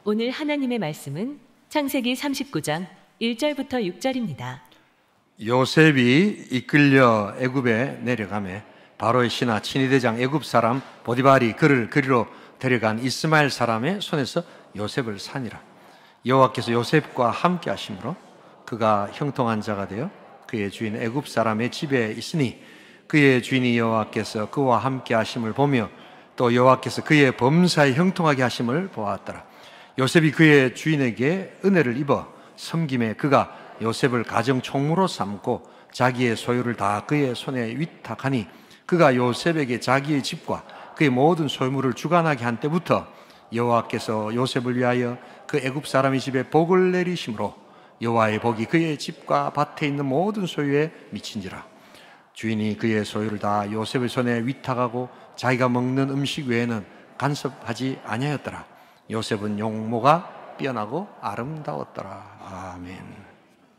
오늘 하나님의 말씀은 창세기 39장 1절부터 6절입니다. 요셉이 이끌려 애굽에 내려가매 바로의 신하 친위대장 애굽 사람 보디발이 그를 그리로 데려간 이스마엘 사람의 손에서 요셉을 산이라. 여호와께서 요셉과 함께 하심으로 그가 형통한 자가 되어 그의 주인 애굽 사람의 집에 있으니 그의 주인이 여호와께서 그와 함께 하심을 보며 또 여호와께서 그의 범사에 형통하게 하심을 보았더라. 요셉이 그의 주인에게 은혜를 입어 섬김에 그가 요셉을 가정 총무로 삼고 자기의 소유를 다 그의 손에 위탁하니 그가 요셉에게 자기의 집과 그의 모든 소유물을 주관하게 한 때부터 여호와께서 요셉을 위하여 그 애굽 사람의 집에 복을 내리심으로 여호와의 복이 그의 집과 밭에 있는 모든 소유에 미친지라. 주인이 그의 소유를 다 요셉의 손에 위탁하고 자기가 먹는 음식 외에는 간섭하지 아니하였더라. 요셉은 용모가 뛰어나고 아름다웠더라. 아멘.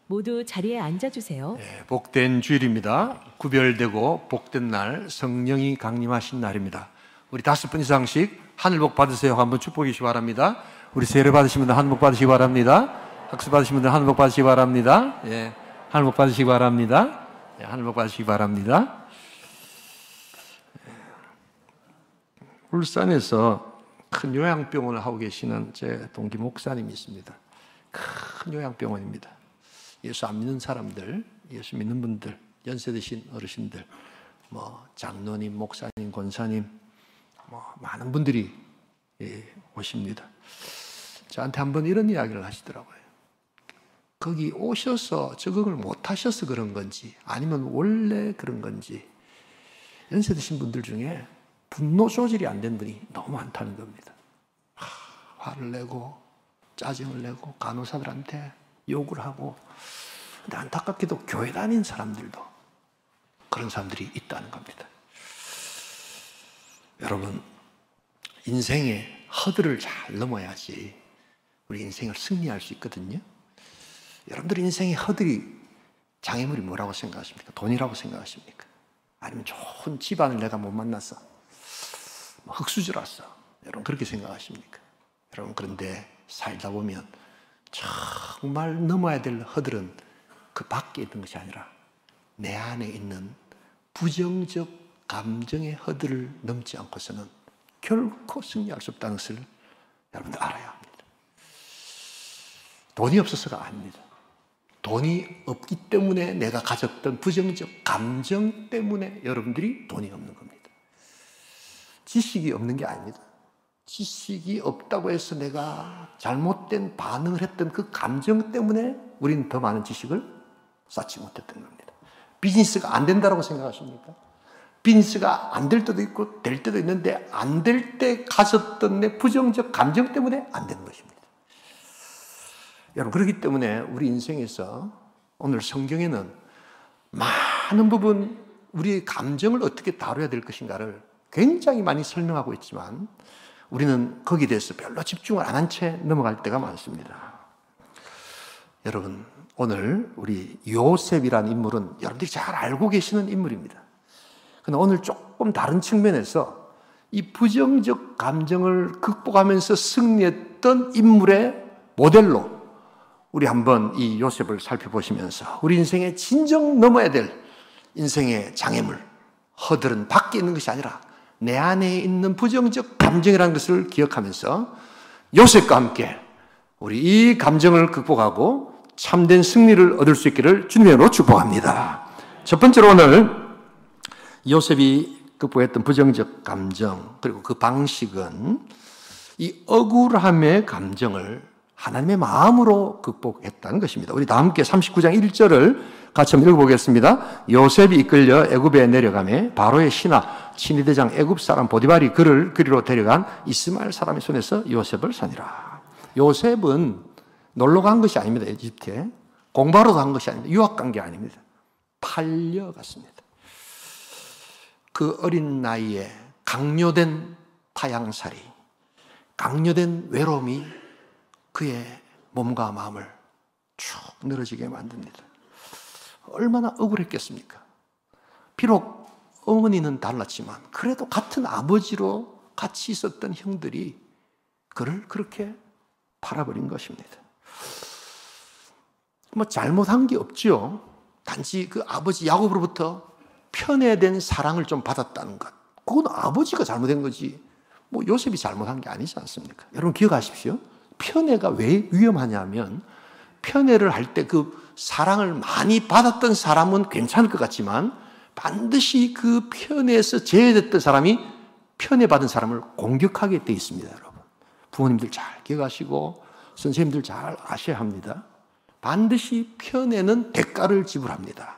모두 자리에 앉아주세요. 복된 주일입니다. 구별되고 복된 날, 성령이 강림하신 날입니다. 우리 5분 이상씩 하늘복 받으세요. 한번 축복이시기 바랍니다. 우리 세례 받으신 분들 하늘복 받으시기 바랍니다. 학수 받으신 분들 하늘복 받으시기 바랍니다. 하늘복 받으시기 바랍니다. 하늘복 받으시기 바랍니다. 울산에서 큰 요양병원을 하고 계시는 제 동기 목사님이 있습니다. 큰 요양병원입니다. 예수 안 믿는 사람들, 예수 믿는 분들, 연세 드신 어르신들, 장로님, 목사님, 권사님, 많은 분들이 오십니다. 저한테 한번 이런 이야기를 하시더라고요. 거기 오셔서 적응을 못 하셔서 그런 건지, 아니면 원래 그런 건지, 연세 드신 분들 중에 분노 조절이 안 된 분이 너무 많다는 겁니다. 화를 내고, 짜증을 내고, 간호사들한테 욕을 하고. 근데 안타깝게도 교회 다닌 사람들도 그런 사람들이 있다는 겁니다. 여러분, 인생의 허들을 잘 넘어야지 우리 인생을 승리할 수 있거든요. 여러분들 인생의 허들이, 장애물이 뭐라고 생각하십니까? 돈이라고 생각하십니까? 아니면 좋은 집안을 내가 못 만나서 흙수저라서 여러분 그렇게 생각하십니까? 여러분, 그런데 살다 보면 정말 넘어야 될 허들은 그 밖에 있는 것이 아니라 내 안에 있는 부정적 감정의 허들을 넘지 않고서는 결코 승리할 수 없다는 것을 여러분들 알아야 합니다. 돈이 없어서가 아닙니다. 돈이 없기 때문에 내가 가졌던 부정적 감정 때문에 여러분들이 돈이 없는 겁니다. 지식이 없는 게 아닙니다. 지식이 없다고 해서 내가 잘못된 반응을 했던 그 감정 때문에 우리는 더 많은 지식을 쌓지 못했던 겁니다. 비즈니스가 안 된다고 생각하십니까? 비즈니스가 안 될 때도 있고 될 때도 있는데 안 될 때 가졌던 내 부정적 감정 때문에 안 되는 것입니다. 여러분, 그렇기 때문에 우리 인생에서 오늘 성경에는 많은 부분 우리의 감정을 어떻게 다뤄야 될 것인가를 굉장히 많이 설명하고 있지만 우리는 거기에 대해서 별로 집중을 안 한 채 넘어갈 때가 많습니다. 여러분, 오늘 우리 요셉이라는 인물은 여러분들이 잘 알고 계시는 인물입니다. 그러나 오늘 조금 다른 측면에서 이 부정적 감정을 극복하면서 승리했던 인물의 모델로 우리 한번 이 요셉을 살펴보시면서 우리 인생에 진정 넘어야 될 인생의 장애물, 허들은 밖에 있는 것이 아니라 내 안에 있는 부정적 감정이라는 것을 기억하면서 요셉과 함께 우리 이 감정을 극복하고 참된 승리를 얻을 수 있기를 주님의 이름으로 축복합니다. 첫 번째로 오늘 요셉이 극복했던 부정적 감정, 그리고 그 방식은 이 억울함의 감정을 하나님의 마음으로 극복했다는 것입니다. 우리 다 함께 39장 1절을 같이 한번 읽어보겠습니다. 요셉이 이끌려 애굽에 내려가매 바로의 신하 친위대장 애굽 사람 보디발이 그를 그리로 데려간 이스마엘 사람의 손에서 요셉을 산이라. 요셉은 놀러 간 것이 아닙니다. 이집트에 공부하러 간 것이 아닙니다. 유학 간 게 아닙니다. 팔려갔습니다. 그 어린 나이에 강요된 타향살이, 강요된 외로움이 그의 몸과 마음을 쭉 늘어지게 만듭니다. 얼마나 억울했겠습니까? 비록 어머니는 달랐지만 그래도 같은 아버지로 같이 있었던 형들이 그를 그렇게 팔아버린 것입니다. 뭐 잘못한 게 없죠. 단지 그 아버지 야곱으로부터 편애된 사랑을 좀 받았다는 것. 그건 아버지가 잘못된 거지. 뭐 요셉이 잘못한 게 아니지 않습니까? 여러분 기억하십시오. 편애가 왜 위험하냐면 편애를 할 때 그 사랑을 많이 받았던 사람은 괜찮을 것 같지만 반드시 그 편애에서 제외됐던 사람이 편애받은 사람을 공격하게 돼 있습니다, 여러분. 부모님들 잘 기억하시고 선생님들 잘 아셔야 합니다. 반드시 편애는 대가를 지불합니다.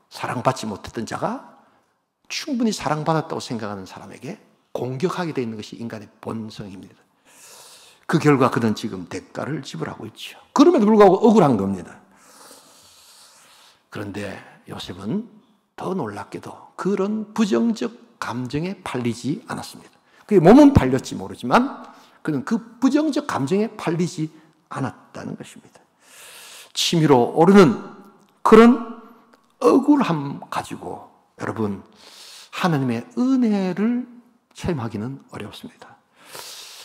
사랑받지 못했던 자가 충분히 사랑받았다고 생각하는 사람에게 공격하게 되어 있는 것이 인간의 본성입니다. 그 결과 그는 지금 대가를 지불하고 있죠. 그럼에도 불구하고 억울한 겁니다. 그런데 요셉은 더 놀랍게도 그런 부정적 감정에 팔리지 않았습니다. 그의 몸은 팔렸지 모르지만 그는 그 부정적 감정에 팔리지 않았다는 것입니다. 치밀어 오르는 그런 억울함 가지고 여러분 하나님의 은혜를 체험하기는 어렵습니다.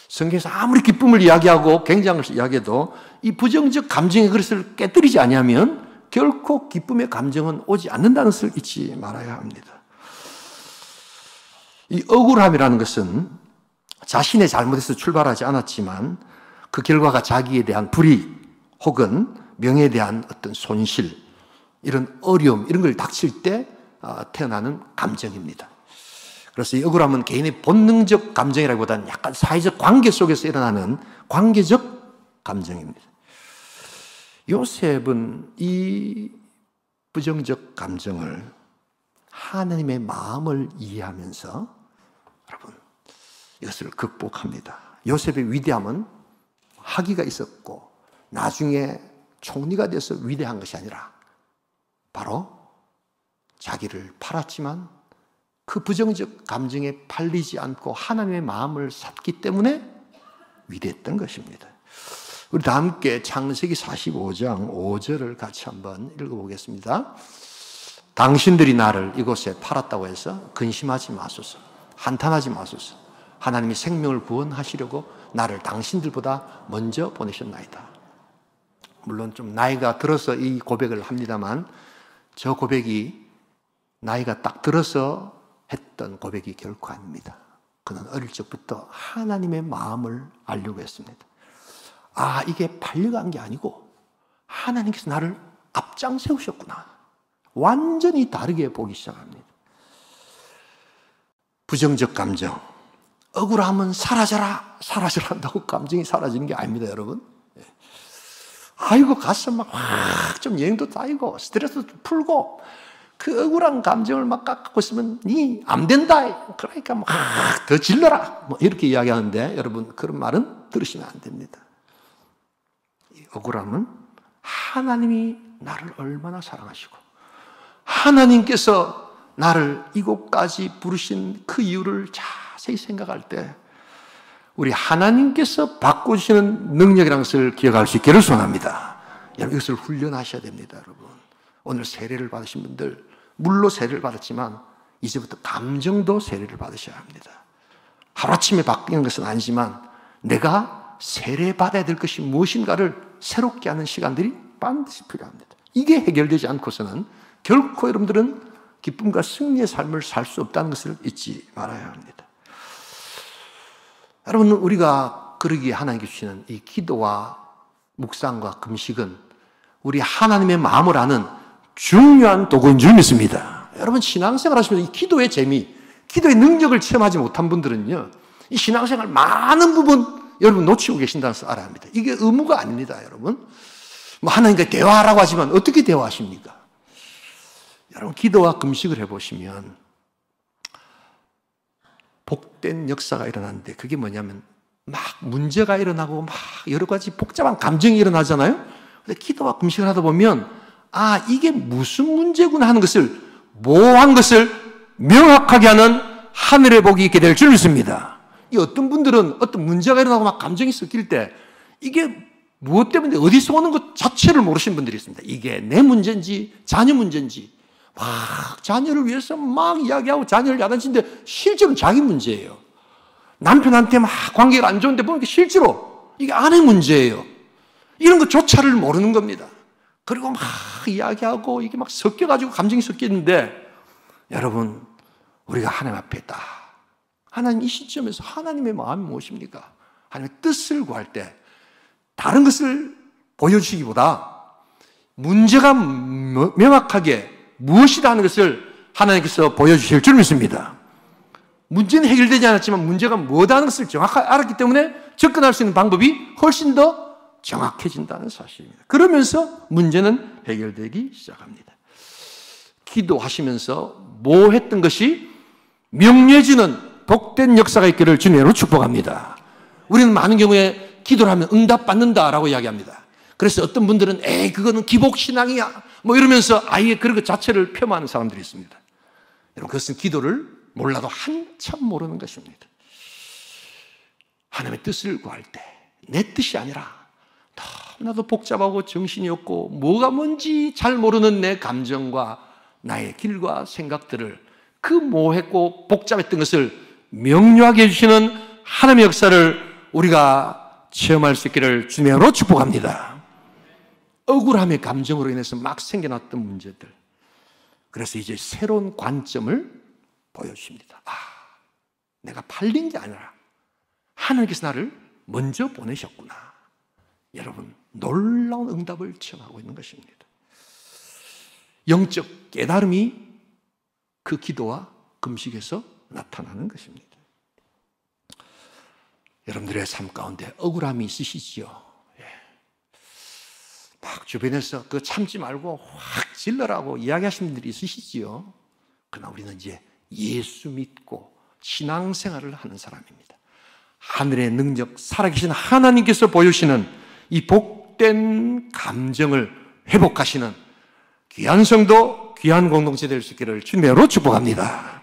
성경에서 아무리 기쁨을 이야기하고 굉장을 이야기해도 이 부정적 감정의 그릇을 깨뜨리지 않으면 결코 기쁨의 감정은 오지 않는다는 것을 잊지 말아야 합니다. 이 억울함이라는 것은 자신의 잘못에서 출발하지 않았지만 그 결과가 자기에 대한 불이익 혹은 명예에 대한 어떤 손실, 이런 어려움, 이런 걸 닥칠 때 태어나는 감정입니다. 그래서 이 억울함은 개인의 본능적 감정이라기보다는 약간 사회적 관계 속에서 일어나는 관계적 감정입니다. 요셉은 이 부정적 감정을 하나님의 마음을 이해하면서 여러분 이것을 극복합니다. 요셉의 위대함은 학위가 있었고 나중에 총리가 돼서 위대한 것이 아니라 바로 자기를 팔았지만 그 부정적 감정에 팔리지 않고 하나님의 마음을 샀기 때문에 위대했던 것입니다. 우리 다 함께 창세기 45장 5절을 같이 한번 읽어보겠습니다. 당신들이 나를 이곳에 팔았다고 해서 근심하지 마소서, 한탄하지 마소서. 하나님이 생명을 구원하시려고 나를 당신들보다 먼저 보내셨나이다. 물론 좀 나이가 들어서 이 고백을 합니다만 저 고백이 나이가 딱 들어서 했던 고백이 결코 아닙니다. 그는 어릴 적부터 하나님의 마음을 알려고 했습니다. 아, 이게 팔려간 게 아니고 하나님께서 나를 앞장 세우셨구나. 완전히 다르게 보기 시작합니다. 부정적 감정, 억울함은 사라져라, 사라져라 한다고 감정이 사라지는 게 아닙니다, 여러분. 아이고, 가서 막 좀 여행도 다니고 스트레스도 풀고 그 억울한 감정을 막 깎고 있으면 니 안 된다. 그러니까 막 더 질러라. 뭐 이렇게 이야기하는데 여러분 그런 말은 들으시면 안 됩니다. 이 억울함은 하나님이 나를 얼마나 사랑하시고 하나님께서 나를 이곳까지 부르신 그 이유를 자세히 생각할 때 우리 하나님께서 바꾸시는 능력이라는 것을 기억할 수 있기를 소원합니다. 여러분 이것을 훈련하셔야 됩니다. 여러분 오늘 세례를 받으신 분들 물로 세례를 받았지만 이제부터 감정도 세례를 받으셔야 합니다. 하루아침에 바뀌는 것은 아니지만 내가 세례받아야 될 것이 무엇인가를 새롭게 하는 시간들이 반드시 필요합니다. 이게 해결되지 않고서는 결코 여러분들은 기쁨과 승리의 삶을 살 수 없다는 것을 잊지 말아야 합니다. 여러분 우리가 그러기에 하나님께 주시는 이 기도와 묵상과 금식은 우리 하나님의 마음을 아는 중요한 도구인 줄 믿습니다. 여러분 신앙생활 하시면서 이 기도의 재미, 기도의 능력을 체험하지 못한 분들은요 이 신앙생활 많은 부분 여러분 놓치고 계신다는 것을 알아야 합니다. 이게 의무가 아닙니다. 여러분 뭐 하나님과 대화하라고 하지만 어떻게 대화하십니까? 여러분 기도와 금식을 해보시면 복된 역사가 일어나는데 그게 뭐냐면 막 문제가 일어나고 막 여러 가지 복잡한 감정이 일어나잖아요. 근데 기도와 금식을 하다 보면 아 이게 무슨 문제구나 하는 것을 모호한 것을 명확하게 하는 하늘의 복이 있게 될 줄 믿습니다. 이 어떤 분들은 어떤 문제가 일어나고 막 감정이 섞일 때 이게 무엇 때문에 어디서 오는 것 자체를 모르시는 분들이 있습니다. 이게 내 문제인지 자녀 문제인지 막 자녀를 위해서 막 이야기하고 자녀를 야단치는데 실제로는 자기 문제예요. 남편한테 막 관계가 안 좋은데 보니까 실제로 이게 안의 문제예요. 이런 것조차를 모르는 겁니다. 그리고 막 이야기하고 이게 막 섞여가지고 감정이 섞이는데, 여러분, 우리가 하나님 앞에 있다. 하나님 이 시점에서 하나님의 마음이 무엇입니까? 하나님의 뜻을 구할 때 다른 것을 보여주시기보다 문제가 명확하게 무엇이다 하는 것을 하나님께서 보여주실 줄 믿습니다. 문제는 해결되지 않았지만 문제가 뭐다 하는 것을 정확하게 알았기 때문에 접근할 수 있는 방법이 훨씬 더 정확해진다는 사실입니다. 그러면서 문제는 해결되기 시작합니다. 기도하시면서 뭐 했던 것이 명료해지는 복된 역사가 있기를 주님으로 축복합니다. 우리는 많은 경우에 기도를 하면 응답받는다라고 이야기합니다. 그래서 어떤 분들은 그거는 기복신앙이야 뭐 이러면서 아예 그런 것 자체를 폄하하는 사람들이 있습니다. 여러분, 그것은 기도를 몰라도 한참 모르는 것입니다. 하나님의 뜻을 구할 때 내 뜻이 아니라 너무나도 복잡하고 정신이 없고 뭐가 뭔지 잘 모르는 내 감정과 나의 길과 생각들을 그 모호했고 복잡했던 것을 명료하게 해주시는 하나님의 역사를 우리가 체험할 수 있기를 주님으로 축복합니다. 억울함의 감정으로 인해서 막 생겨났던 문제들, 그래서 이제 새로운 관점을 보여주십니다. 내가 팔린 게 아니라 하나님께서 나를 먼저 보내셨구나. 여러분, 놀라운 응답을 체험하고 있는 것입니다. 영적 깨달음이 그 기도와 금식에서 나타나는 것입니다. 여러분들의 삶 가운데 억울함이 있으시지요? 막 주변에서 그 참지 말고 확 질러라고 이야기하시는 분들이 있으시지요? 그러나 우리는 이제 예수 믿고 신앙생활을 하는 사람입니다. 하늘의 능력, 살아계신 하나님께서 보여주시는 이 복된 감정을 회복하시는 귀한 성도, 귀한 공동체 될 수 있기를 주님으로 축복합니다.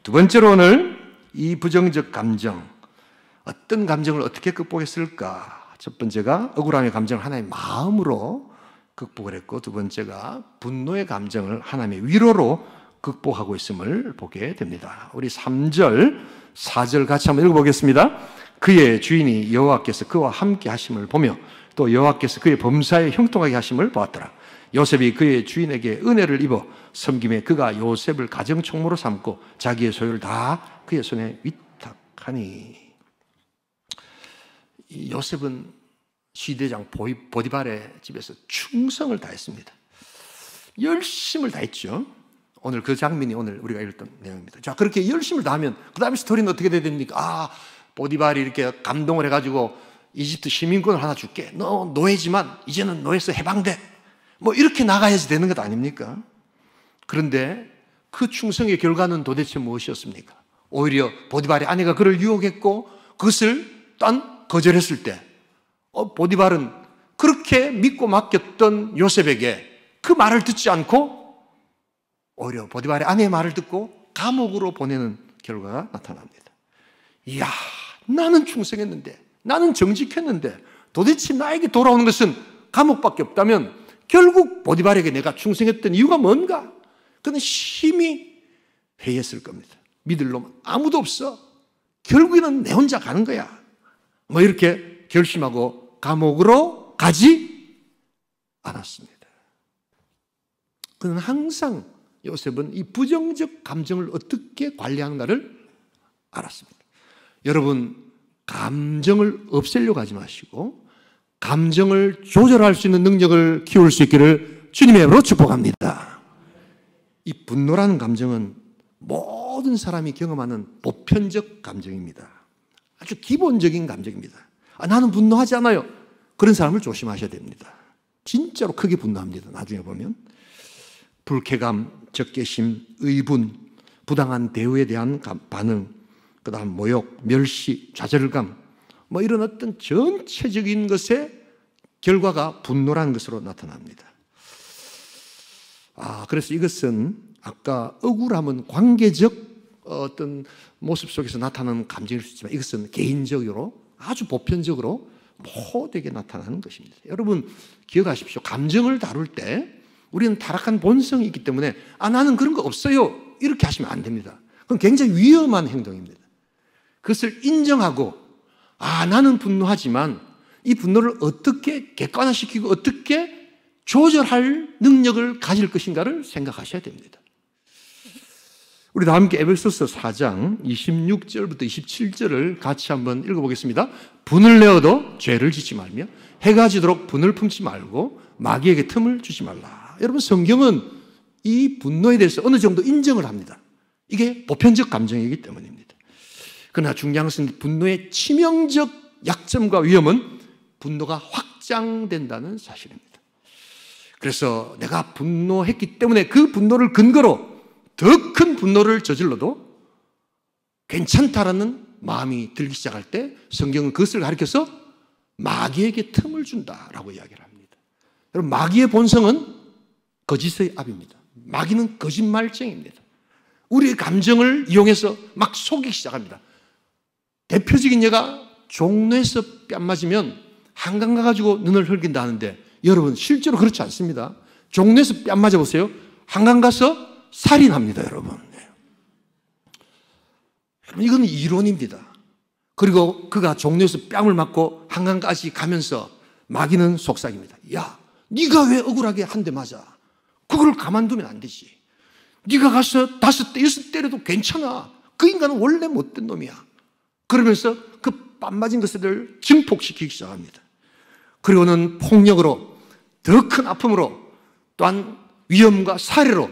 두 번째로 오늘 이 부정적 감정, 어떤 감정을 어떻게 극복했을까? 첫 번째가 억울함의 감정을 하나님의 마음으로 극복을 했고, 두 번째가 분노의 감정을 하나님의 위로로 극복하고 있음을 보게 됩니다. 우리 3절, 4절 같이 한번 읽어보겠습니다. 그의 주인이 여호와께서 그와 함께 하심을 보며 또 여호와께서 그의 범사에 형통하게 하심을 보았더라. 요셉이 그의 주인에게 은혜를 입어 섬김에 그가 요셉을 가정총무로 삼고 자기의 소유를 다 그의 손에 위탁하니. 이 요셉은 시대장 보디발의 집에서 충성을 다했습니다. 열심을 다했죠. 오늘 그 장면이 오늘 우리가 읽었던 내용입니다. 자, 그렇게 열심을 다하면 그 다음에 스토리는 어떻게 돼야 됩니까? 보디발이 이렇게 감동을 해가지고 이집트 시민권을 하나 줄게. 너 노예지만 이제는 노예에서 해방돼. 뭐 이렇게 나가야지 되는 것 아닙니까? 그런데 그 충성의 결과는 도대체 무엇이었습니까? 오히려 보디발의 아내가 그를 유혹했고 그것을 거절했을 때 보디발은 그렇게 믿고 맡겼던 요셉에게 그 말을 듣지 않고 오히려 보디발의 아내의 말을 듣고 감옥으로 보내는 결과가 나타납니다. 이야, 나는 충성했는데, 나는 정직했는데 도대체 나에게 돌아오는 것은 감옥밖에 없다면 결국 보디발에게 내가 충성했던 이유가 뭔가? 그는 심히 회의했을 겁니다. 믿을 놈은 아무도 없어. 결국에는 내 혼자 가는 거야. 뭐 이렇게 결심하고 감옥으로 가지 않았습니다. 그는 항상 요셉은 이 부정적 감정을 어떻게 관리하는가를 알았습니다. 여러분, 감정을 없애려고 하지 마시고 감정을 조절할 수 있는 능력을 키울 수 있기를 주님의 이름으로 축복합니다. 이 분노라는 감정은 모든 사람이 경험하는 보편적 감정입니다. 아주 기본적인 감정입니다. 나는 분노하지 않아요. 그런 사람을 조심하셔야 됩니다. 진짜로 크게 분노합니다. 나중에 보면 불쾌감, 적개심, 의분, 부당한 대우에 대한 반응, 그 다음 모욕, 멸시, 좌절감, 뭐 이런 어떤 전체적인 것의 결과가 분노라는 것으로 나타납니다. 그래서 이것은 아까 억울함은 관계적 어떤 모습 속에서 나타나는 감정일 수 있지만 이것은 개인적으로 아주 보편적으로 모두에게 나타나는 것입니다. 여러분 기억하십시오. 감정을 다룰 때 우리는 타락한 본성이 있기 때문에 나는 그런 거 없어요 이렇게 하시면 안 됩니다. 그건 굉장히 위험한 행동입니다. 그것을 인정하고 나는 분노하지만 이 분노를 어떻게 객관화시키고 어떻게 조절할 능력을 가질 것인가를 생각하셔야 됩니다. 우리 다 함께 에베소서 4장 26절부터 27절을 같이 한번 읽어보겠습니다. 분을 내어도 죄를 짓지 말며 해가 지도록 분을 품지 말고 마귀에게 틈을 주지 말라. 여러분, 성경은 이 분노에 대해서 어느 정도 인정을 합니다. 이게 보편적 감정이기 때문입니다. 그러나 중요한 것은 분노의 치명적 약점과 위험은 분노가 확장된다는 사실입니다. 그래서 내가 분노했기 때문에 그 분노를 근거로 더 큰 분노를 저질러도 괜찮다라는 마음이 들기 시작할 때 성경은 그것을 가리켜서 마귀에게 틈을 준다라고 이야기를 합니다. 여러분, 마귀의 본성은 거짓의 압입니다. 마귀는 거짓말쟁이입니다. 우리의 감정을 이용해서 막 속이기 시작합니다. 대표적인 예가 종로에서 뺨 맞으면 한강 가가지고 눈을 흘긴다 하는데 여러분, 실제로 그렇지 않습니다. 종로에서 뺨 맞아보세요. 한강 가서 살인합니다, 여러분. 이건 이론입니다. 그리고 그가 종로에서 뺨을 맞고 한강까지 가면서 마귀는 속삭입니다. 야, 네가 왜 억울하게 한 대 맞아? 그걸 가만두면 안 되지. 네가 가서 5대, 6대라도 괜찮아. 그 인간은 원래 못된 놈이야. 그러면서 그 뺨 맞은 것을 증폭시키기 시작합니다. 그리고는 폭력으로, 더 큰 아픔으로, 또한 위험과 살해로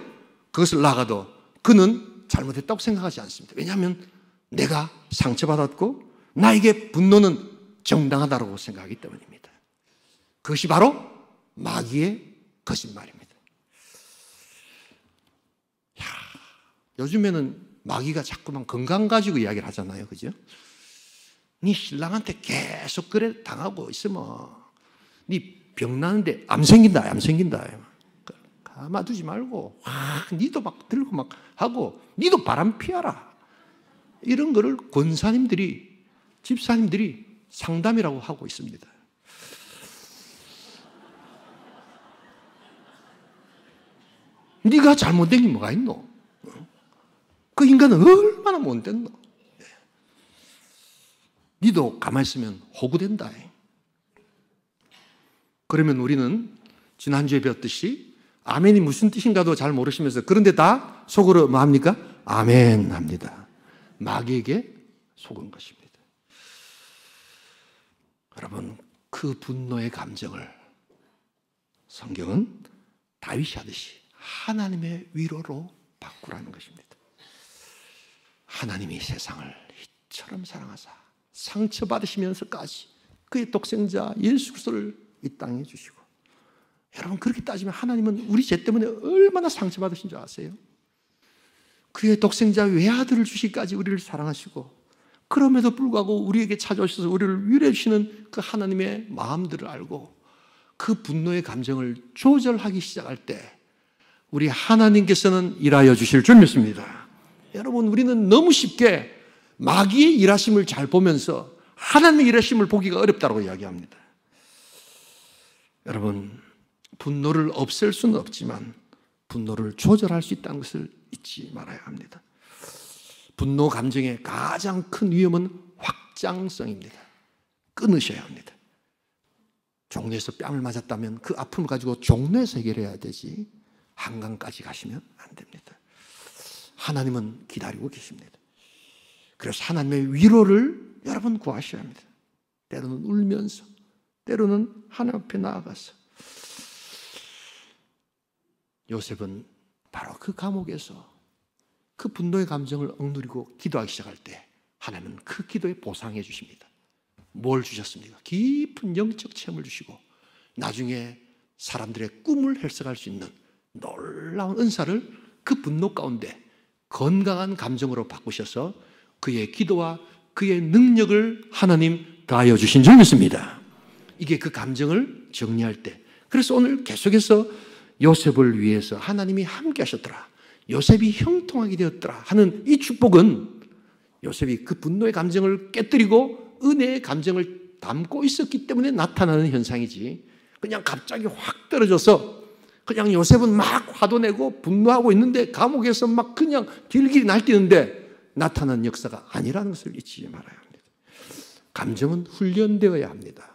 그것을 나가도 그는 잘못했다고 생각하지 않습니다. 왜냐하면 내가 상처받았고 나에게 분노는 정당하다고 생각하기 때문입니다. 그것이 바로 마귀의 거짓말입니다. 요즘에는 마귀가 자꾸만 건강 가지고 이야기를 하잖아요. 그죠? 네 신랑한테 계속 그래 당하고 있으면 네 병 나는데 암 생긴다, 암 생긴다. 가만두지 말고 니도 막 들고 막 하고 니도 바람 피워라. 이런 거를 권사님들이, 집사님들이 상담이라고 하고 있습니다. 네가 잘못된 게 뭐가 있노? 그 인간은 얼마나 못됐노? 니도 가만히 있으면 호구된다. 그러면 우리는 지난주에 배웠듯이 아멘이 무슨 뜻인가도 잘 모르시면서 그런데 다 속으로 뭐 합니까? 아멘 합니다. 마귀에게 속은 것입니다. 여러분, 그 분노의 감정을 성경은 다윗이 하듯이 하나님의 위로로 바꾸라는 것입니다. 하나님이 세상을 이처럼 사랑하사 상처받으시면서까지 그의 독생자 예수 그리스도를 이 땅에 주시고, 여러분 그렇게 따지면 하나님은 우리 죄 때문에 얼마나 상처받으신 줄 아세요? 그의 독생자 외아들을 주시기까지 우리를 사랑하시고, 그럼에도 불구하고 우리에게 찾아오셔서 우리를 위로해 주시는 그 하나님의 마음들을 알고 그 분노의 감정을 조절하기 시작할 때 우리 하나님께서는 일하여 주실 줄 믿습니다. 여러분, 우리는 너무 쉽게 마귀의 일하심을 잘 보면서 하나님의 일하심을 보기가 어렵다고 이야기합니다. 여러분, 분노를 없앨 수는 없지만 분노를 조절할 수 있다는 것을 잊지 말아야 합니다. 분노 감정의 가장 큰 위험은 확장성입니다. 끊으셔야 합니다. 종로에서 뺨을 맞았다면 그 아픔을 가지고 종로에서 해결해야 되지 한강까지 가시면 안 됩니다. 하나님은 기다리고 계십니다. 그래서 하나님의 위로를 여러분 구하셔야 합니다. 때로는 울면서, 때로는 하나님 앞에 나아가서. 요셉은 바로 그 감옥에서 그 분노의 감정을 억누르고 기도하기 시작할 때 하나님은 그 기도에 보상해 주십니다. 뭘 주셨습니까? 깊은 영적 체험을 주시고 나중에 사람들의 꿈을 해석할 수 있는 놀라운 은사를 그 분노 가운데 건강한 감정으로 바꾸셔서 그의 기도와 그의 능력을 하나님 다하여 주신 줄 믿습니다. 이게 그 감정을 정리할 때, 그래서 오늘 계속해서 요셉을 위해서 하나님이 함께 하셨더라, 요셉이 형통하게 되었더라 하는 이 축복은 요셉이 그 분노의 감정을 깨뜨리고 은혜의 감정을 담고 있었기 때문에 나타나는 현상이지, 그냥 갑자기 확 떨어져서 그냥 요셉은 막 화도 내고 분노하고 있는데 감옥에서 막 그냥 길길이 날뛰는데 나타난 역사가 아니라는 것을 잊지 말아야 합니다. 감정은 훈련되어야 합니다.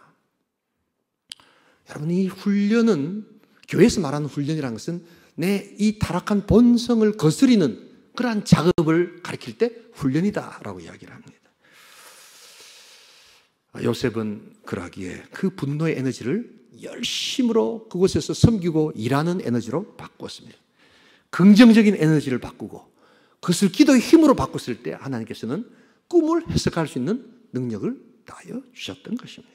여러분, 이 훈련은, 교회에서 말하는 훈련이라는 것은 내 이 타락한 본성을 거스리는 그러한 작업을 가리킬 때 훈련이다라고 이야기를 합니다. 요셉은 그러기에 그 분노의 에너지를 열심으로 그곳에서 섬기고 일하는 에너지로 바꾸었습니다. 긍정적인 에너지를 바꾸고 그것을 기도의 힘으로 바꿨을 때 하나님께서는 꿈을 해석할 수 있는 능력을 다하여 주셨던 것입니다.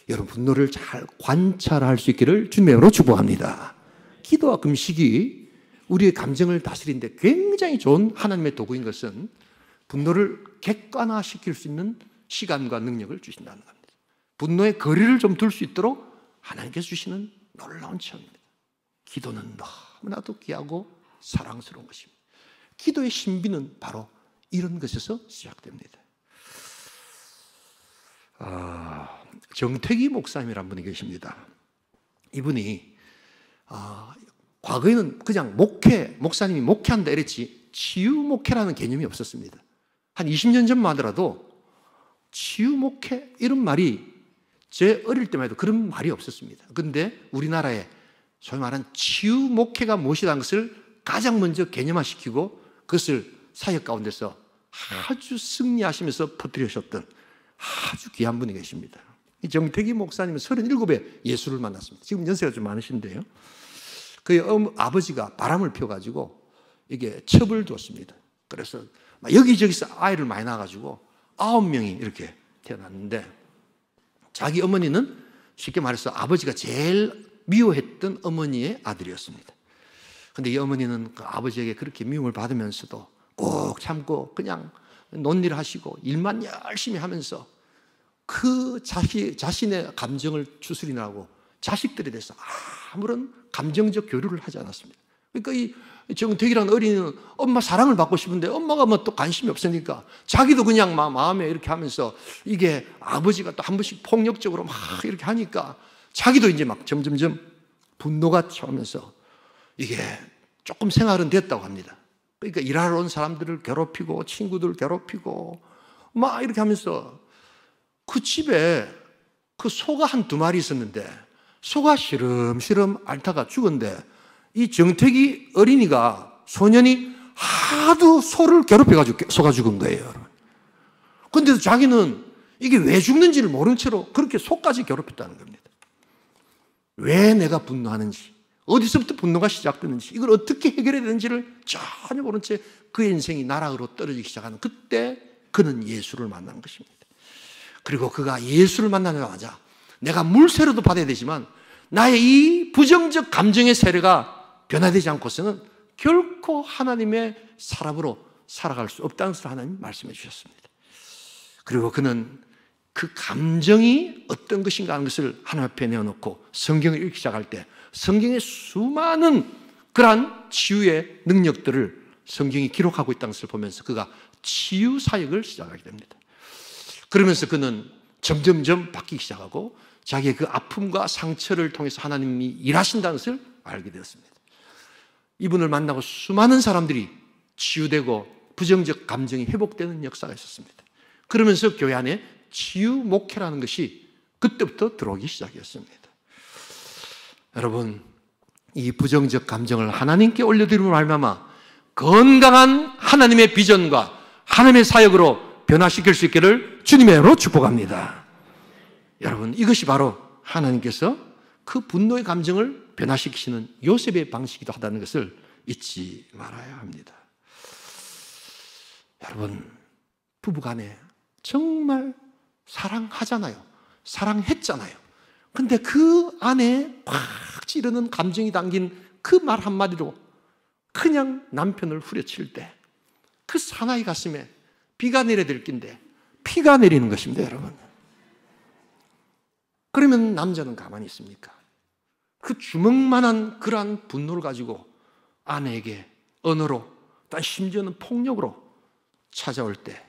여러분, 분노를 잘 관찰할 수 있기를 주님으로 축복합니다. 기도와 금식이 우리의 감정을 다스리는데 굉장히 좋은 하나님의 도구인 것은 분노를 객관화시킬 수 있는 시간과 능력을 주신다는 겁니다. 분노의 거리를 좀 둘 수 있도록 하나님께서 주시는 놀라운 체험입니다. 기도는 너무나도 귀하고 사랑스러운 것입니다. 기도의 신비는 바로 이런 것에서 시작됩니다. 정택이 목사님이라는 분이 계십니다. 이분이 과거에는 그냥 목사님이 목회한다 이랬지 치유 목회라는 개념이 없었습니다. 한 20년 전만 하더라도 치유 목회 이런 말이 제 어릴 때만 해도 그런 말이 없었습니다. 그런데 우리나라에 소위 말하는 치유 목회가 무엇이라는 것을 가장 먼저 개념화시키고 그것을 사역 가운데서 아주 승리하시면서 퍼뜨리셨던 아주 귀한 분이 계십니다. 정택이 목사님은 37에 예수를 만났습니다. 지금 연세가 좀 많으신데요. 그의 아버지가 바람을 피워가지고 이게 첩을 뒀습니다. 그래서 여기저기서 아이를 많이 낳아가지고 9명이 이렇게 태어났는데 자기 어머니는 쉽게 말해서 아버지가 제일 미워했던 어머니의 아들이었습니다. 그런데 이 어머니는 그 아버지에게 그렇게 미움을 받으면서도 꼭 참고 그냥 논일 하시고 일만 열심히 하면서 그 자신의 감정을 추스리느라고 자식들에 대해서 아무런 감정적 교류를 하지 않았습니다. 그러니까 이 정택이라는 어린이는 엄마 사랑을 받고 싶은데 엄마가 뭐 또 관심이 없으니까 자기도 그냥 마음에 이렇게 하면서 이게 아버지가 또 한 번씩 폭력적으로 막 이렇게 하니까 자기도 이제 막 점점점 분노가 차오면서 이게 조금 생활은 됐다고 합니다. 그러니까 일하러 온 사람들을 괴롭히고 친구들 괴롭히고 막 이렇게 하면서 그 집에 그 소가 한두 마리 있었는데 소가 시름시름 앓다가 죽었는데 이 정택이 어린이가 소년이 하도 소를 괴롭혀가지고 소가 죽은 거예요. 그런데도 자기는 이게 왜 죽는지를 모른 채로 그렇게 소까지 괴롭혔다는 겁니다. 왜 내가 분노하는지, 어디서부터 분노가 시작되는지, 이걸 어떻게 해결해야 되는지를 전혀 모른 채 그의 인생이 나락으로 떨어지기 시작하는 그때 그는 예수를 만난 것입니다. 그리고 그가 예수를 만나자마자 내가 물세례도 받아야 되지만 나의 이 부정적 감정의 세례가 변화되지 않고서는 결코 하나님의 사람으로 살아갈 수 없다는 것을 하나님 말씀해 주셨습니다. 그리고 그는 그 감정이 어떤 것인가 하는 것을 하나님 앞에 내어놓고 성경을 읽기 시작할 때 성경의 수많은 그러한 치유의 능력들을 성경이 기록하고 있다는 것을 보면서 그가 치유 사역을 시작하게 됩니다. 그러면서 그는 점점점 바뀌기 시작하고 자기의 그 아픔과 상처를 통해서 하나님이 일하신다는 것을 알게 되었습니다. 이분을 만나고 수많은 사람들이 치유되고 부정적 감정이 회복되는 역사가 있었습니다. 그러면서 교회 안에 치유 목회라는 것이 그때부터 들어오기 시작했습니다. 여러분, 이 부정적 감정을 하나님께 올려드림으로 말미암아 건강한 하나님의 비전과 하나님의 사역으로 변화시킬 수 있기를 주님의 이름으로 축복합니다. 여러분, 이것이 바로 하나님께서 그 분노의 감정을 변화시키시는 요셉의 방식이기도 하다는 것을 잊지 말아야 합니다. 여러분, 부부간에 정말 사랑하잖아요. 사랑했잖아요. 근데 그 안에 팍 찌르는 감정이 담긴 그 말 한마디로 그냥 남편을 후려칠 때 그 사나이 가슴에 비가 내려야 될 낀데 피가 내리는 것입니다, 여러분. 그러면 남자는 가만히 있습니까? 그 주먹만한 그러한 분노를 가지고 아내에게 언어로, 또 심지어는 폭력으로 찾아올 때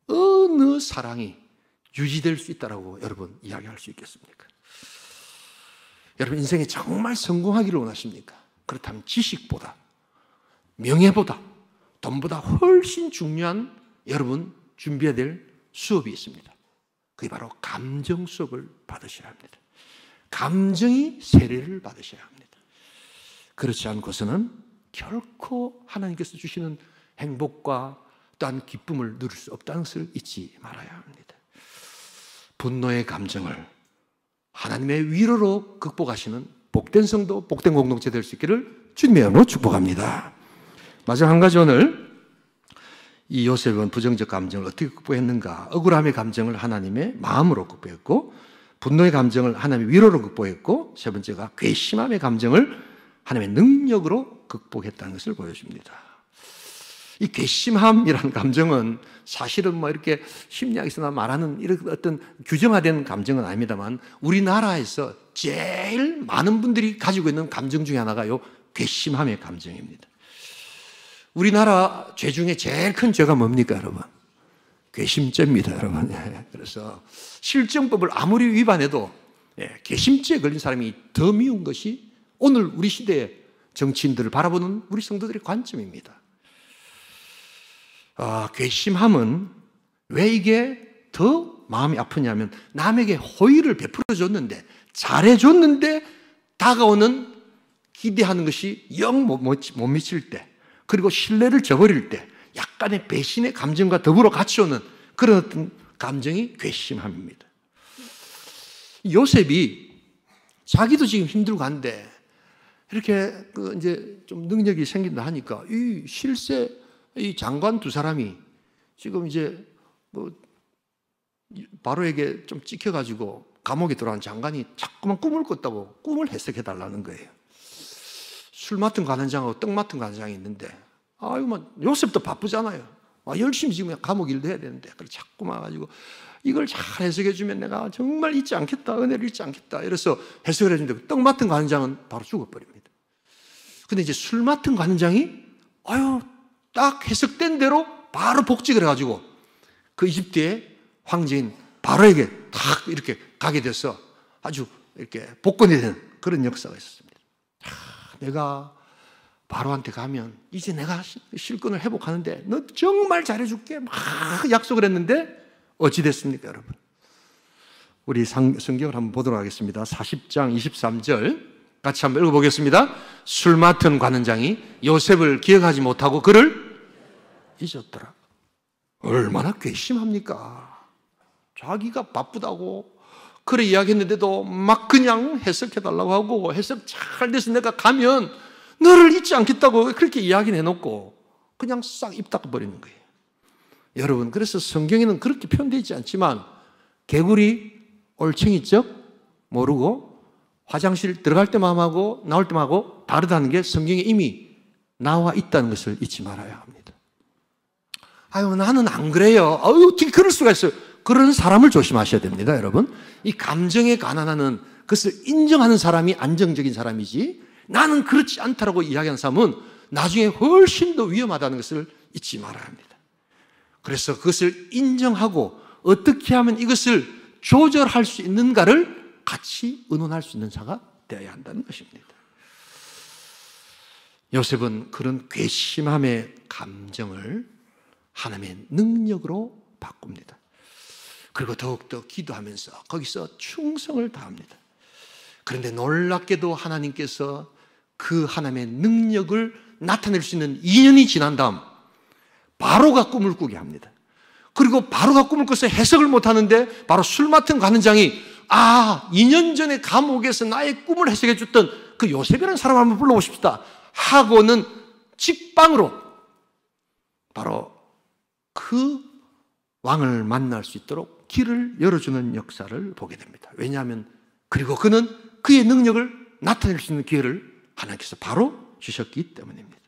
어느 사랑이 유지될 수 있다라고 여러분 이야기할 수 있겠습니까? 여러분, 인생에 정말 성공하기를 원하십니까? 그렇다면 지식보다, 명예보다, 돈보다 훨씬 중요한 여러분 준비해야 될 수업이 있습니다. 그게 바로 감정 수업을 받으셔야 합니다. 감정이 세례를 받으셔야 합니다. 그렇지 않고서는 결코 하나님께서 주시는 행복과 또한 기쁨을 누릴 수 없다는 것을 잊지 말아야 합니다. 분노의 감정을 하나님의 위로로 극복하시는 복된 성도, 복된 공동체 될 수 있기를 주님의 이름으로 축복합니다. 마지막 한 가지, 오늘 이 요셉은 부정적 감정을 어떻게 극복했는가? 억울함의 감정을 하나님의 마음으로 극복했고, 분노의 감정을 하나님의 위로로 극복했고, 세 번째가 괘씸함의 감정을 하나님의 능력으로 극복했다는 것을 보여줍니다. 이 괘씸함이라는 감정은 사실은 뭐 이렇게 심리학에서나 말하는 이런 어떤 규정화된 감정은 아닙니다만, 우리나라에서 제일 많은 분들이 가지고 있는 감정 중에 하나가 요 괘씸함의 감정입니다. 우리나라 죄 중에 제일 큰 죄가 뭡니까, 여러분? 괘씸죄입니다, 여러분. 그래서 실정법을 아무리 위반해도 괘씸죄에 걸린 사람이 더 미운 것이 오늘 우리 시대의 정치인들을 바라보는 우리 성도들의 관점입니다. 괘씸함은 왜 이게 더 마음이 아프냐면, 남에게 호의를 베풀어 줬는데, 잘해줬는데 다가오는 기대하는 것이 영 못 미칠 때, 그리고 신뢰를 저버릴 때 약간의 배신의 감정과 더불어 같이 오는 그런 어떤 감정이 괘씸함입니다. 요셉이 자기도 지금 힘들고 한데 이렇게 이제 좀 능력이 생긴다 하니까 이 실세 이 장관 두 사람이 지금 이제 뭐 바로에게 좀 찍혀가지고 감옥에 들어간 장관이 자꾸만 꿈을 꿨다고 꿈을 해석해 달라는 거예요. 술 맡은 관원장하고 떡 맡은 관원장이 있는데, 요셉도 바쁘잖아요. 열심히 지금 감옥 일도 해야 되는데, 그걸 자꾸만 가지고 이걸 잘 해석해 주면 내가 정말 잊지 않겠다, 은혜를 잊지 않겠다. 이래서 해석을 해주는데, 떡 맡은 관원장은 바로 죽어버립니다. 근데 이제 술 맡은 관원장이 딱 해석된 대로 바로 복직을 해가지고 그 이집트의 황제인 바로에게 딱 이렇게 가게 돼서 아주 이렇게 복권이 되는 그런 역사가 있었습니다. 내가 바로한테 가면 이제 내가 실권을 회복하는데 너 정말 잘해줄게 막 약속을 했는데 어찌 됐습니까, 여러분? 우리 성경을 한번 보도록 하겠습니다. 40장 23절 같이 한번 읽어보겠습니다. 술 맡은 관원장이 요셉을 기억하지 못하고 그를 잊었더라. 얼마나 괘씸합니까? 자기가 바쁘다고 그래 이야기했는데도 막 그냥 해석해달라고 하고, 해석 잘 돼서 내가 가면 너를 잊지 않겠다고 그렇게 이야기를 해놓고 그냥 싹 입 닫아버리는 거예요. 여러분, 그래서 성경에는 그렇게 표현되어 있지 않지만 개구리 올챙이적 모르고 화장실 들어갈 때만 하고 나올 때만 하고 다르다는 게 성경에 이미 나와 있다는 것을 잊지 말아야 합니다. 나는 안 그래요. 어떻게 그럴 수가 있어요. 그런 사람을 조심하셔야 됩니다, 여러분. 이 감정에 가난하는 그것을 인정하는 사람이 안정적인 사람이지, 나는 그렇지 않다라고 이야기하는 사람은 나중에 훨씬 더 위험하다는 것을 잊지 말아야 합니다. 그래서 그것을 인정하고 어떻게 하면 이것을 조절할 수 있는가를 같이 의논할 수 있는 자가 되어야 한다는 것입니다. 요셉은 그런 괘씸함의 감정을 하나님의 능력으로 바꿉니다. 그리고 더욱더 기도하면서 거기서 충성을 다합니다. 그런데 놀랍게도 하나님께서 그 하나님의 능력을 나타낼 수 있는 2년이 지난 다음 바로가 꿈을 꾸게 합니다. 그리고 바로가 꿈을 꿔서 해석을 못하는데 바로 술 맡은 관원장이 2년 전에 감옥에서 나의 꿈을 해석해 줬던 그 요셉이라는 사람을 한번 불러보십시다 하고는 직방으로 바로 그 왕을 만날 수 있도록 길을 열어주는 역사를 보게 됩니다. 왜냐하면 그리고 그는 그의 능력을 나타낼 수 있는 기회를 하나님께서 바로 주셨기 때문입니다.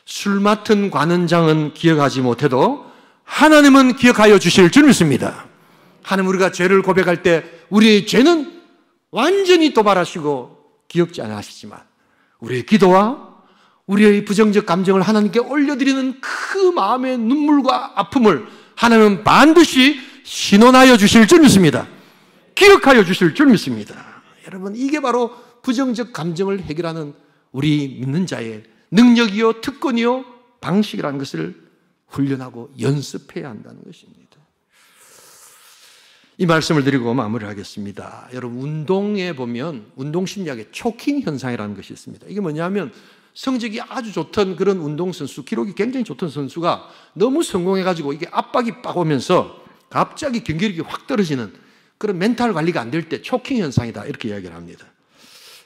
술 맡은 관원장은 기억하지 못해도 하나님은 기억하여 주실 줄 믿습니다. 하나님, 우리가 죄를 고백할 때 우리의 죄는 완전히 도발하시고 기억지 않아 하시지만 우리의 기도와 우리의 부정적 감정을 하나님께 올려드리는 그 마음의 눈물과 아픔을 하나님은 반드시 신원하여 주실 줄 믿습니다. 기억하여 주실 줄 믿습니다. 여러분, 이게 바로 부정적 감정을 해결하는 우리 믿는 자의 능력이요, 특권이요, 방식이라는 것을 훈련하고 연습해야 한다는 것입니다. 이 말씀을 드리고 마무리하겠습니다. 여러분, 운동에 보면 운동심리학의 초킹 현상이라는 것이 있습니다. 이게 뭐냐면 성적이 아주 좋던 그런 운동선수, 기록이 굉장히 좋던 선수가 너무 성공해가지고 이게 압박이 빡 오면서 갑자기 경기력이 확 떨어지는 그런 멘탈 관리가 안 될 때 초킹 현상이다, 이렇게 이야기를 합니다.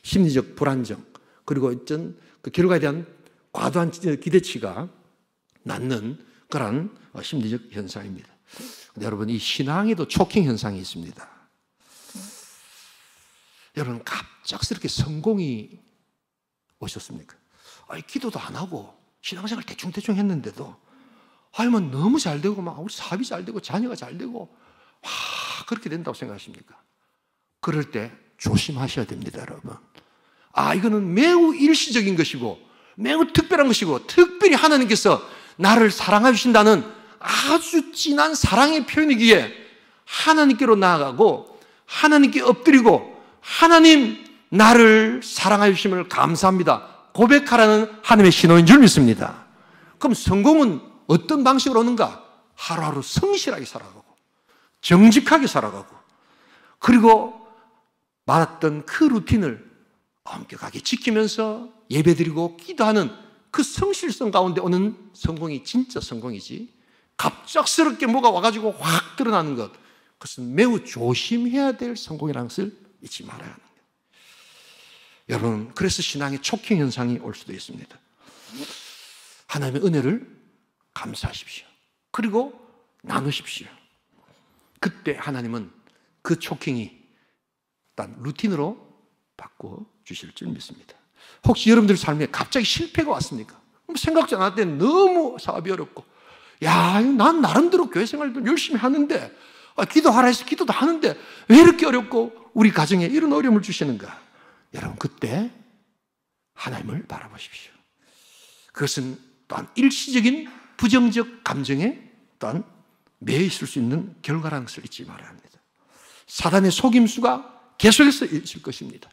심리적 불안정, 그리고 어떤 그 결과에 대한 과도한 기대치가 낳는 그런 심리적 현상입니다. 근데 여러분, 이 신앙에도 초킹 현상이 있습니다. 여러분, 갑작스럽게 성공이 오셨습니까? 기도도 안 하고 신앙생활 대충 했는데도 뭐 너무 잘 되고 막 우리 사업이 잘 되고 자녀가 잘 되고 그렇게 된다고 생각하십니까? 그럴 때 조심하셔야 됩니다, 여러분. 이거는 매우 일시적인 것이고 매우 특별한 것이고 특별히 하나님께서 나를 사랑해 주신다는 아주 진한 사랑의 표현이기에 하나님께로 나아가고 하나님께 엎드리고 하나님, 나를 사랑해 주심을 감사합니다, 고백하라는 하나님의 신호인 줄 믿습니다. 그럼 성공은 어떤 방식으로 오는가? 하루하루 성실하게 살아가고 정직하게 살아가고 그리고 말했던 그 루틴을 엄격하게 지키면서 예배드리고 기도하는 그 성실성 가운데 오는 성공이 진짜 성공이지, 갑작스럽게 뭐가 와가지고 확 드러나는 것, 그것은 매우 조심해야 될 성공이라는 것을 잊지 말아야 합니다. 여러분, 그래서 신앙의 초킹 현상이 올 수도 있습니다. 하나님의 은혜를 감사하십시오. 그리고 나누십시오. 그때 하나님은 그 초킹이 일단 루틴으로 바꿔주실 줄 믿습니다. 혹시 여러분들 삶에 갑자기 실패가 왔습니까? 생각지 않았을 때 너무 사업이 어렵고, 난 나름대로 교회 생활도 열심히 하는데, 기도하라 해서 기도도 하는데 왜 이렇게 어렵고 우리 가정에 이런 어려움을 주시는가? 여러분, 그때 하나님을 바라보십시오. 그것은 또한 일시적인 부정적 감정에 또한 매여 있을 수 있는 결과라는 것을 잊지 말아야 합니다. 사단의 속임수가 계속해서 있을 것입니다.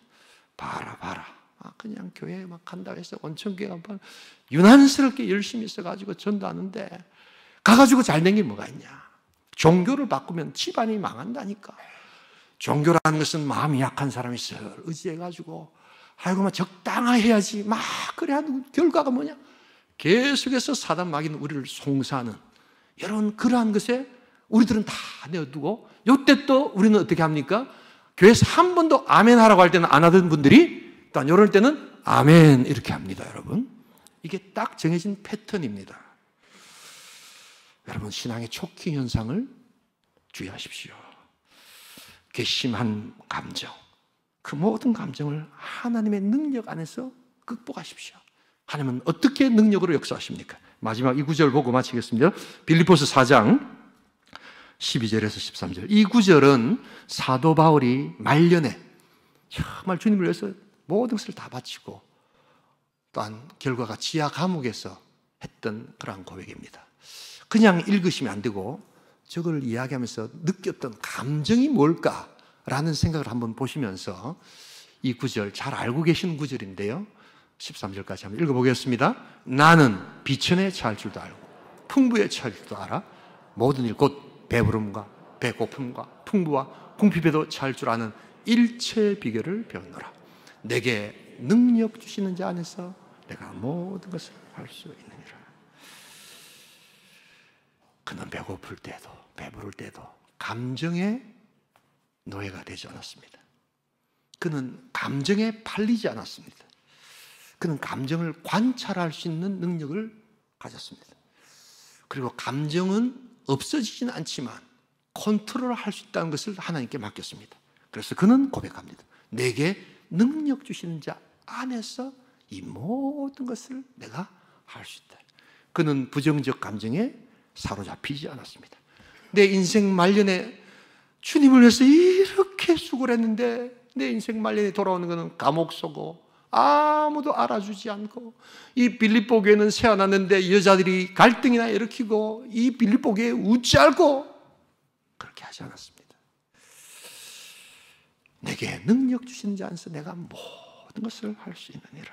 봐라. 그냥 교회에 막 간다고 해서 온천교회 한번 유난스럽게 열심히 있어가지고 전도하는데 가가지고 잘된 게 뭐가 있냐? 종교를 바꾸면 집안이 망한다니까. 종교라는 것은 마음이 약한 사람이 설 의지해가지고 적당해야지 막 그래야 결과가 뭐냐? 계속해서 사단 마귀는 우리를 송사하는 여러분, 그러한 것에 우리들은 다 내어두고 요때 또 우리는 어떻게 합니까? 교회에서 한 번도 아멘 하라고 할 때는 안 하던 분들이 또 이럴 때는 아멘 이렇게 합니다. 여러분, 이게 딱 정해진 패턴입니다. 여러분, 신앙의 초킹 현상을 주의하십시오. 괘씸한 감정, 그 모든 감정을 하나님의 능력 안에서 극복하십시오. 하나님은 어떻게 능력으로 역사하십니까? 마지막 이 구절 보고 마치겠습니다. 빌립보서 4장 12절에서 13절. 이 구절은 사도 바울이 말년에 정말 주님을 위해서 모든 것을 다 바치고 또한 결과가 지하 감옥에서 했던 그러한 고백입니다. 그냥 읽으시면 안 되고 저걸 이야기하면서 느꼈던 감정이 뭘까라는 생각을 한번 보시면서 이 구절 잘 알고 계시는 구절인데요, 13절까지 한번 읽어보겠습니다. 나는 비천에 처할 줄도 알고 풍부에 처할 줄도 알아. 모든 일 곧 배부름과 배고픔과 풍부와 궁핍에도 처할 줄 아는 일체의 비결을 배웠노라. 내게 능력 주시는 자 안에서 내가 모든 것을 할 수 있느니라. 그는 배고플 때도 배부를 때도 감정의 노예가 되지 않았습니다. 그는 감정에 팔리지 않았습니다. 그는 감정을 관찰할 수 있는 능력을 가졌습니다. 그리고 감정은 없어지지는 않지만 컨트롤할 수 있다는 것을 하나님께 맡겼습니다. 그래서 그는 고백합니다. 내게 능력 주시는 자 안에서 이 모든 것을 내가 할 수 있다. 그는 부정적 감정에 사로잡히지 않았습니다. 내 인생 말년에 주님을 위해서 이렇게 수고를 했는데 내 인생 말년에 돌아오는 것은 감옥 쏘고 아무도 알아주지 않고, 이 빌립보 교회는 세워놨는데 여자들이 갈등이나 일으키고 이 빌립보 교회에 웃지 않고, 그렇게 하지 않았습니다. 내게 능력 주시는 자 안에서 내가 모든 것을 할 수 있느니라.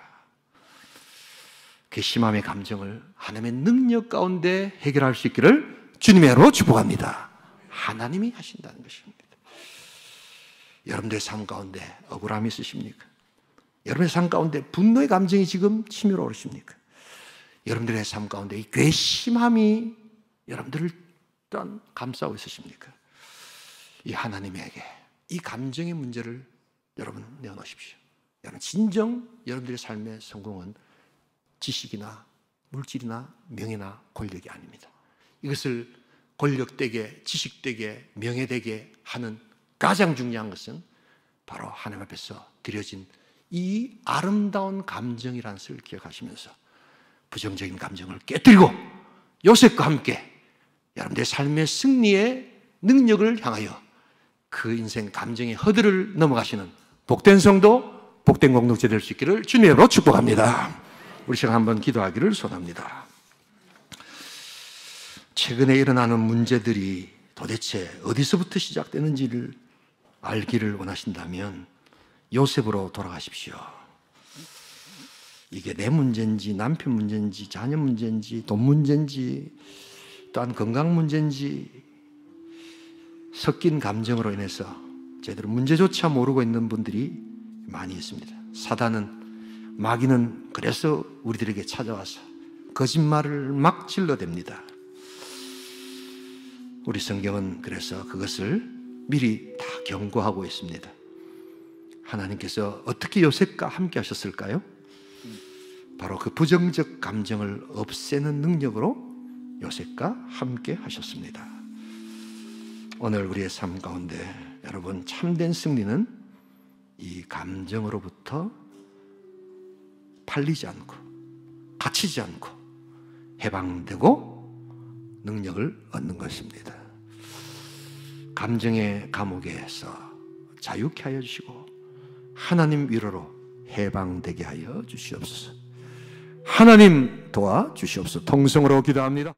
괘씸함의 감정을 하나님의 능력 가운데 해결할 수 있기를 주님의 이름으로 축복합니다. 하나님이 하신다는 것입니다. 여러분들의 삶 가운데 억울함이 있으십니까? 여러분의 삶 가운데 분노의 감정이 지금 치밀어 오르십니까? 여러분들의 삶 가운데 이 괘씸함이 여러분들을 또한 감싸고 있으십니까? 이 하나님에게 이 감정의 문제를 여러분 내어놓으십시오. 여러분, 진정 여러분들의 삶의 성공은 지식이나 물질이나 명예나 권력이 아닙니다. 이것을 권력되게, 지식되게, 명예되게 하는 가장 중요한 것은 바로 하나님 앞에서 드려진 이 아름다운 감정이라는 것을 기억하시면서 부정적인 감정을 깨뜨리고 요셉과 함께 여러분들의 삶의 승리의 능력을 향하여 그 인생 감정의 허들을 넘어가시는 복된 성도, 복된 공동체 될 수 있기를 주님으로 축복합니다. 우리 시간 한번 기도하기를 소원합니다. 최근에 일어나는 문제들이 도대체 어디서부터 시작되는지를 알기를 원하신다면 요셉으로 돌아가십시오. 이게 내 문제인지 남편 문제인지 자녀 문제인지 돈 문제인지 또한 건강 문제인지 섞인 감정으로 인해서 제대로 문제조차 모르고 있는 분들이 많이 있습니다. 사단은, 마귀는 그래서 우리들에게 찾아와서 거짓말을 막 질러댑니다. 우리 성경은 그래서 그것을 미리 다 경고하고 있습니다. 하나님께서 어떻게 요셉과 함께 하셨을까요? 바로 그 부정적 감정을 없애는 능력으로 요셉과 함께 하셨습니다. 오늘 우리의 삶 가운데 여러분, 참된 승리는 이 감정으로부터 팔리지 않고 갇히지 않고 해방되고 능력을 얻는 것입니다. 감정의 감옥에서 자유케 하여 주시고 하나님 위로로 해방되게 하여 주시옵소서. 하나님 도와 주시옵소서. 통성으로 기도합니다.